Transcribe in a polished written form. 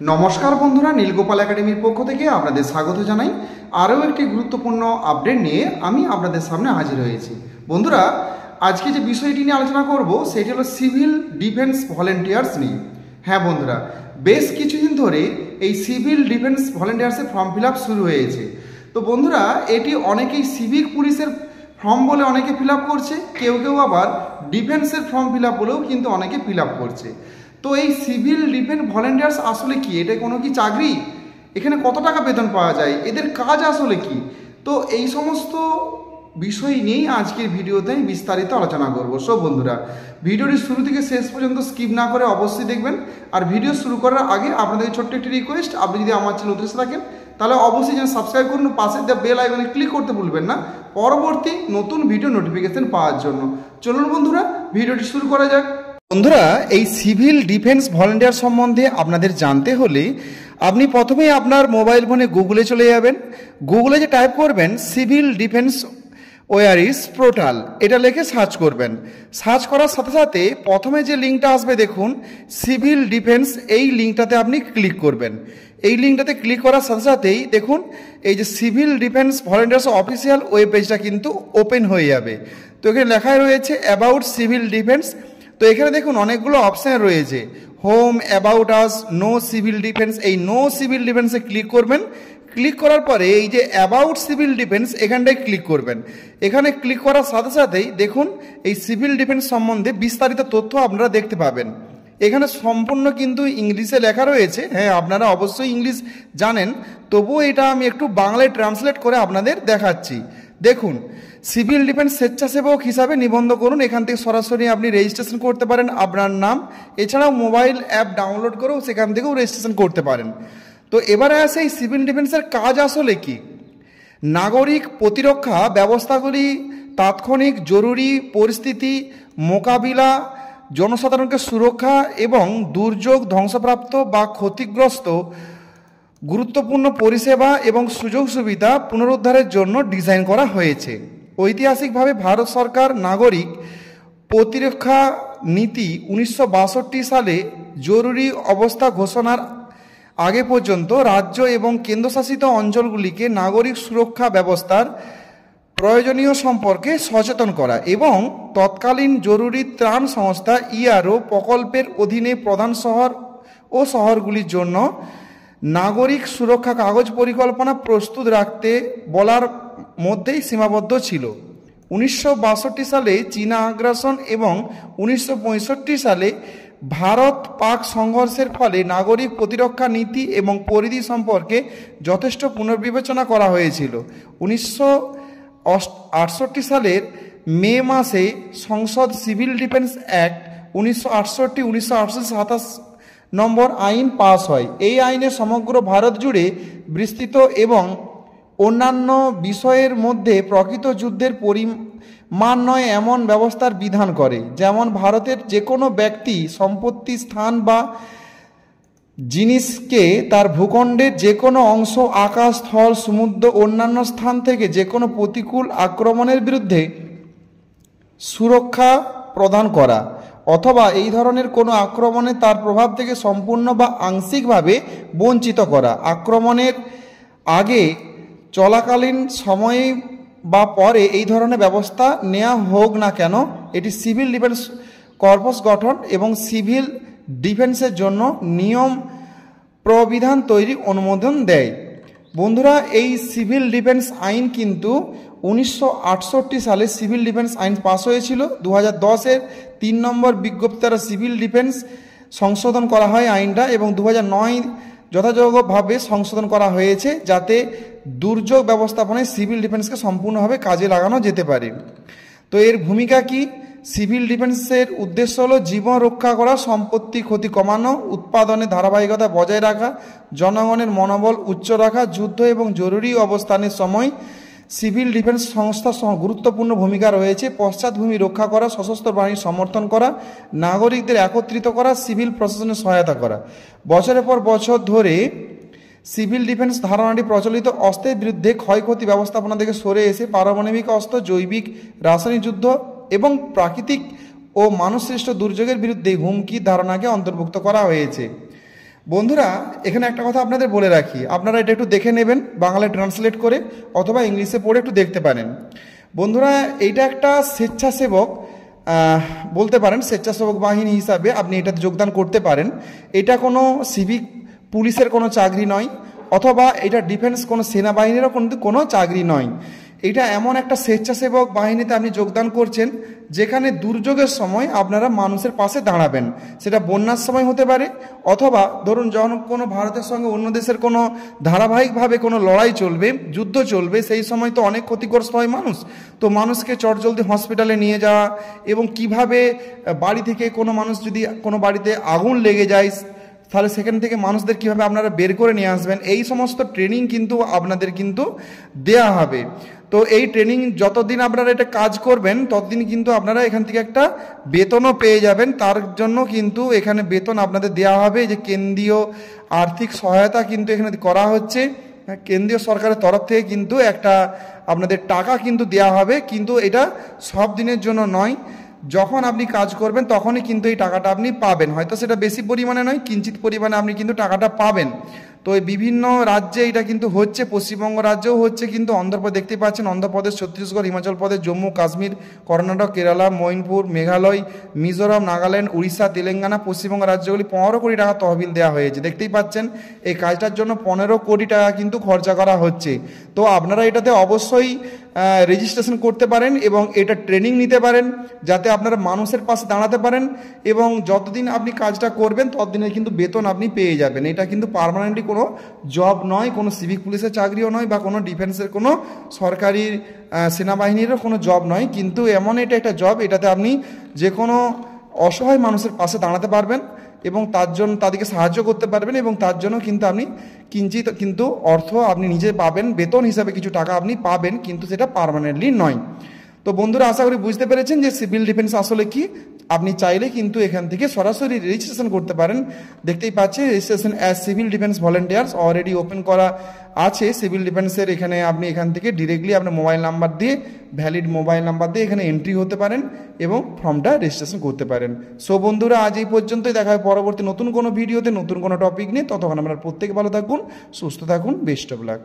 নমস্কার বন্ধুরা, নীলগোপাল একাডেমির পক্ষ থেকে আপনাদের স্বাগত জানাই। আরও একটি গুরুত্বপূর্ণ আপডেট নিয়ে আমি আপনাদের সামনে হাজির হয়েছি। বন্ধুরা, আজকে যে বিষয়টি নিয়ে আলোচনা করব সেটি হলো সিভিল ডিফেন্স ভলেন্টিয়ার্স নিয়ে। হ্যাঁ বন্ধুরা, বেশ কিছুদিন ধরে এই সিভিল ডিফেন্স ভলেন্টিয়ার্সের ফর্ম ফিল আপ শুরু হয়েছে। তো বন্ধুরা, এটি অনেকেই সিভিক পুলিশের ফর্ম বলে অনেকে ফিল আপ করছে, কেউ কেউ আবার ডিফেন্সের ফর্ম ফিল আপ বলেও কিন্তু অনেকে ফিল আপ করছে। তো এই সিভিল ডিফেন্স ভলেন্টিয়ার্স আসলে কি? এটা কোনো কি চাকরি? এখানে কত টাকা বেতন পাওয়া যায়? এদের কাজ আসলে কি? তো এই সমস্ত বিষয় নিয়েই আজকের ভিডিওতে আমি বিস্তারিত আলোচনা করব। সো বন্ধুরা, ভিডিওটি শুরু থেকে শেষ পর্যন্ত স্কিপ না করে অবশ্যই দেখবেন। আর ভিডিও শুরু করার আগে আপনাদের ছোট্ট একটি রিকোয়েস্ট, আপনি যদি আমার চ্যানেল নতুন থাকেন তাহলে অবশ্যই যেন সাবস্ক্রাইব করুন, পাশে দেওয়া বেল আইকনে ক্লিক করতে ভুলবেন না পরবর্তী নতুন ভিডিও নোটিফিকেশন পাওয়ার জন্য। চলুন বন্ধুরা, ভিডিওটি শুরু করা যাক। বন্ধুরা, এই সিভিল ডিফেন্স ভলেন্টিয়ার সম্বন্ধে আপনাদের জানতে হলে আপনি প্রথমেই আপনার মোবাইল ফোনে গুগলে চলে যাবেন। গুগলে যে টাইপ করবেন সিভিল ডিফেন্স ওয়ারিস পোর্টাল, এটা লিখে সার্চ করবেন। সার্চ করার সাথে সাথে প্রথমে যে লিঙ্কটা আসবে দেখুন সিভিল ডিফেন্স, এই লিঙ্কটাতে আপনি ক্লিক করবেন। এই লিঙ্কটাতে ক্লিক করার সাথে সাথেই দেখুন এই যে civil defence volunteers official web পেজটা কিন্তু ওপেন হয়ে যাবে। তো এখানে লেখাই রয়েছে অ্যাবাউট সিভিল ডিফেন্স। তো এখানে দেখুন অনেকগুলো অপশান রয়েছে, home, about us, know civil defence. এই নো সিভিল ডিফেন্সে ক্লিক করবেন। ক্লিক করার পরে এই যে অ্যাবাউট সিভিল ডিফেন্স, এখানটায় ক্লিক করবেন। এখানে ক্লিক করার সাথে সাথেই দেখুন এই সিভিল ডিফেন্স সম্বন্ধে বিস্তারিত তথ্য আপনারা দেখতে পাবেন। এখানে সম্পূর্ণ কিন্তু ইংলিশে লেখা রয়েছে। হ্যাঁ, আপনারা অবশ্যই ইংলিশ জানেন, তবুও এটা আমি একটু বাংলায় ট্রান্সলেট করে আপনাদের দেখাচ্ছি। দেখুন, সিভিল ডিফেন্স স্বেচ্ছাসেবক হিসাবে নিবন্ধন করুন। এখান থেকে সরাসরি আপনি রেজিস্ট্রেশন করতে পারেন আপনার নাম, এছাড়াও মোবাইল অ্যাপ ডাউনলোড করেও সেখান থেকেও রেজিস্ট্রেশন করতে পারেন। তো এবারে আসে এই সিভিল ডিফেন্সের কাজ আসলে কি। নাগরিক প্রতিরক্ষা ব্যবস্থাগুলি তাৎক্ষণিক জরুরি পরিস্থিতি মোকাবিলা, জনসাধারণকে সুরক্ষা এবং দুর্যোগ, ধ্বংসপ্রাপ্ত বা ক্ষতিগ্রস্ত গুরুত্বপূর্ণ পরিষেবা এবং সুযোগ সুবিধা পুনরুদ্ধারের জন্য ডিজাইন করা হয়েছে। ঐতিহাসিকভাবে ভারত সরকার নাগরিক প্রতিরক্ষা নীতি 1962 সালে জরুরি অবস্থা ঘোষণার আগে পর্যন্ত রাজ্য এবং কেন্দ্রশাসিত অঞ্চলগুলিকে নাগরিক সুরক্ষা ব্যবস্থার প্রয়োজনীয় সম্পর্কে সচেতন করা এবং তৎকালীন জরুরি ত্রাণ সংস্থা ইআরও প্রকল্পের অধীনে প্রধান শহর ও শহরগুলির জন্য নাগরিক সুরক্ষা কাগজ পরিকল্পনা প্রস্তুত রাখতে বলার মধ্যেই সীমাবদ্ধ ছিল। 1962 সালে চীনা আগ্রাসন এবং 1965 সালে ভারত পাক সংঘর্ষের ফলে নাগরিক প্রতিরক্ষা নীতি এবং পরিধি সম্পর্কে যথেষ্ট পুনর্বিবেচনা করা হয়েছিল। 1968 সালের মে মাসে সংসদ সিভিল ডিফেন্স অ্যাক্ট 1968 নম্বর আইন পাস হয়। এই আইনে সমগ্র ভারত জুড়ে বিস্তৃত এবং অন্যান্য বিষয়ের মধ্যে প্রকৃত যুদ্ধের পরিমাণয় এমন ব্যবস্থার বিধান করে, যেমন ভারতের যে কোনো ব্যক্তি, সম্পত্তি, স্থান বা জিনিসকে তার ভূখণ্ডের যে কোনো অংশ, আকাশ, স্থল, সমুদ্র, অন্যান্য স্থান থেকে যে কোনো প্রতিকূল আক্রমণের বিরুদ্ধে সুরক্ষা প্রদান করা অথবা এই ধরনের কোনো আক্রমণে তার প্রভাব থেকে সম্পূর্ণ বা আংশিকভাবে বঞ্চিত করা। আক্রমণের আগে, চলাকালীন সময়ে বা পরে এই ধরনের ব্যবস্থা নেওয়া হোক না কেন, এটি সিভিল ডিফেন্স কর্পস গঠন এবং সিভিল ডিফেন্সের জন্য নিয়ম প্রবিধান তৈরি অনুমোদন দেয়। বন্ধুরা, এই সিভিল ডিফেন্স আইন কিন্তু 1968 সালে সিভিল ডিফেন্স আইন পাস হয়েছিল। 2010-এর 3 নম্বর বিজ্ঞপ্তি দ্বারা সিভিল ডিফেন্স সংশোধন করা হয় আইনটা, এবং 2009 যথাযোগ্যভাবে সংশোধন করা হয়েছে যাতে দুর্যোগ ব্যবস্থাপনায় সিভিল ডিফেন্সকে সম্পূর্ণভাবে কাজে লাগানো যেতে পারে। তো এর ভূমিকা কি? সিভিল ডিফেন্সের উদ্দেশ্য হলো জীবন রক্ষা করা, সম্পত্তি ক্ষতি কমানো, উৎপাদনে ধারাবাহিকতা বজায় রাখা, জনগণের মনোবল উচ্চ রাখা, যুদ্ধ এবং জরুরি অবস্থানের সময় সিভিল ডিফেন্স সংস্থা গুরুত্বপূর্ণ ভূমিকা রয়েছে। পশ্চাৎভূমি রক্ষা করা, সশস্ত্র বাহিনীর সমর্থন করা, নাগরিকদের একত্রিত করা, সিভিল প্রশাসনের সহায়তা করা। বছরের পর বছর ধরে সিভিল ডিফেন্স ধারণাটি প্রচলিত অস্ত্রের বিরুদ্ধে ক্ষয়ক্ষতি ব্যবস্থাপনা থেকে সরে এসে পারমাণবিক অস্ত্র, জৈবিক, রাসায়নিক যুদ্ধ এবং প্রাকৃতিক ও মানুষসৃষ্ট দুর্যোগের বিরুদ্ধে হুমকির ধারণাকে অন্তর্ভুক্ত করা হয়েছে। বন্ধুরা এখানে একটা কথা আপনাদের বলে রাখি, আপনারা এটা একটু দেখে নেবেন, বাংলায় ট্রান্সলেট করে অথবা ইংলিশে পড়ে একটু দেখতে পারেন। বন্ধুরা এইটা একটা স্বেচ্ছাসেবক বলতে পারেন, স্বেচ্ছাসেবক বাহিনী হিসাবে আপনি এটাতে যোগদান করতে পারেন। এটা কোনো সিভিক পুলিশের কোনো চাকরি নয়, অথবা এটা ডিফেন্স কোনো সেনাবাহিনীরও কোনো চাকরি নয়। এটা এমন একটা স্বেচ্ছাসেবক বাহিনীতে আপনি যোগদান করছেন যেখানে দুর্যোগের সময় আপনারা মানুষের পাশে দাঁড়াবেন। সেটা বন্যার সময় হতে পারে, অথবা ধরুন যখন কোনো ভারতের সঙ্গে অন্য দেশের কোনো ধারাবাহিকভাবে কোনো লড়াই চলবে, যুদ্ধ চলবে, সেই সময় তো অনেক ক্ষতিগ্রস্ত হয় মানুষ। তো মানুষকে চটজলদি হসপিটালে নিয়ে যাওয়া, এবং কিভাবে বাড়ি থেকে কোনো মানুষ যদি কোনো বাড়িতে আগুন লেগে যায় তাহলে সেখান থেকে মানুষদের কীভাবে আপনারা বের করে নিয়ে আসবেন, এই সমস্ত ট্রেনিং কিন্তু আপনাদের কিন্তু দেয়া হবে। তো এই ট্রেনিং যতদিন আপনারা এটা কাজ করবেন ততদিন কিন্তু আপনারা এখান থেকে একটা বেতনও পেয়ে যাবেন। তার জন্য কিন্তু এখানে বেতন আপনাদের দেওয়া হবে, যে কেন্দ্রীয় আর্থিক সহায়তা কিন্তু এখানে করা হচ্ছে, কেন্দ্রীয় সরকারের তরফ থেকে কিন্তু একটা আপনাদের টাকা কিন্তু দেওয়া হবে। কিন্তু এটা সব দিনের জন্য নয়, যখন আপনি কাজ করবেন তখনই কিন্তু এই টাকাটা আপনি পাবেন। হয়তো সেটা বেশি পরিমাণে নয়, কিঞ্চিত পরিমাণে আপনি কিন্তু টাকাটা পাবেন। তো এই বিভিন্ন রাজ্যে এটা কিন্তু হচ্ছে, পশ্চিমবঙ্গ রাজ্যেও হচ্ছে, কিন্তু অন্ধ্রপ্রদেশ দেখতেই পাচ্ছেন, অন্ধ্রপ্রদেশ, ছত্তিশগড়, হিমাচল প্রদেশ, জম্মু কাশ্মীর, কর্ণাটক, কেরালা, মণিপুর, মেঘালয়, মিজোরাম, নাগাল্যান্ড, উড়িষ্যা, তেলেঙ্গানা, পশ্চিমবঙ্গ রাজ্যগুলি 15 কোটি টাকা তহবিল দেওয়া হয়েছে। দেখতেই পাচ্ছেন এই কাজটার জন্য 15 কোটি টাকা কিন্তু খরচা করা হচ্ছে। তো আপনারা এটাতে অবশ্যই রেজিস্ট্রেশন করতে পারেন এবং এটা ট্রেনিং নিতে পারেন, যাতে আপনারা মানুষের পাশে দাঁড়াতে পারেন, এবং যতদিন আপনি কাজটা করবেন ততদিনের কিন্তু বেতন আপনি পেয়ে যাবেন। এটা কিন্তু পার্মানেন্টলি কোনো জব নয়, কোনো সিভিক পুলিশের চাকরিও নয়, বা কোনো ডিফেন্সের কোনো সরকারি সেনাবাহিনীরও কোনো জব নয়, কিন্তু এমন এটা একটা জব, এটাতে আপনি যে কোনো অসহায় মানুষের পাশে দাঁড়াতে পারবেন এবং তার জন্য তাদেরকে সাহায্য করতে পারবেন, এবং তার জন্য কিন্তু আপনি কিঞ্চিত কিন্তু অর্থ আপনি নিজে পাবেন, বেতন হিসাবে কিছু টাকা আপনি পাবেন, কিন্তু সেটা পার্মানেন্টলি নয়। তো বন্ধুরা আশা করি বুঝতে পেরেছেন যে সিভিল ডিফেন্স আসলে কি। আপনি চাইলে কিন্তু এখান থেকে সরাসরি রেজিস্ট্রেশন করতে পারেন। দেখতেই পাচ্ছেন registration as civil defence volunteers already open করা আছে সিভিল ডিফেন্সের। এখানে আপনি এখান থেকে ডিরেক্টলি আপনার মোবাইল নাম্বার দিয়ে, ভ্যালিড মোবাইল নাম্বার দিয়ে এখানে এন্ট্রি হতে পারেন এবং ফর্মটা রেজিস্ট্রেশন করতে পারেন। সো বন্ধুরা আজ এই পর্যন্তই, দেখা হয় পরবর্তী নতুন কোনো ভিডিওতে নতুন কোনো টপিক নিয়ে। ততক্ষণ আপনারা প্রত্যেকে ভালো থাকুন, সুস্থ থাকুন, বেস্ট অফ লাক।